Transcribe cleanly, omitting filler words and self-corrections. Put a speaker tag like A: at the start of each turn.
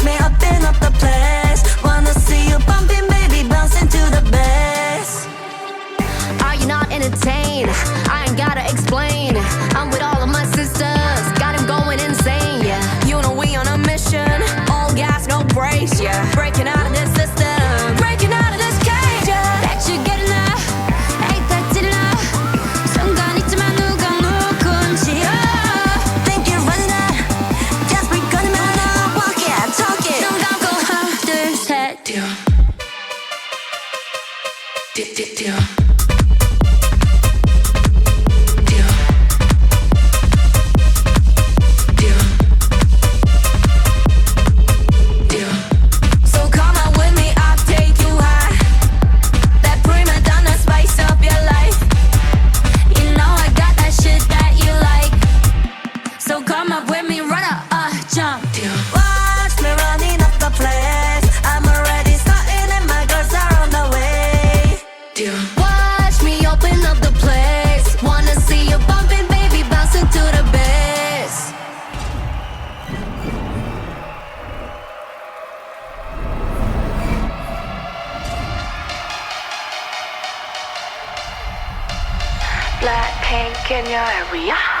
A: me up the place. Wanna see you bumping, baby, bouncing to the bass.
B: Are you not entertained? I ain't gotta explain. I'm with all of my sisters, got him going insane, yeah. You know we on a mission, all gas, no brakes, yeah. Breaking out of this system, breaking out of this cage, yeah. Bet you're getting up, ain't that enough? 순간 있지만 누가 누군지,
A: Think you're running out, just be gonna walk it, talk it.
B: 눈 감고 하나 둘 셋, 뛰어. 뛰어.
A: Watch me open up the place. Wanna see you bumping, baby, bouncing to the bass.
C: Blackpink in your area.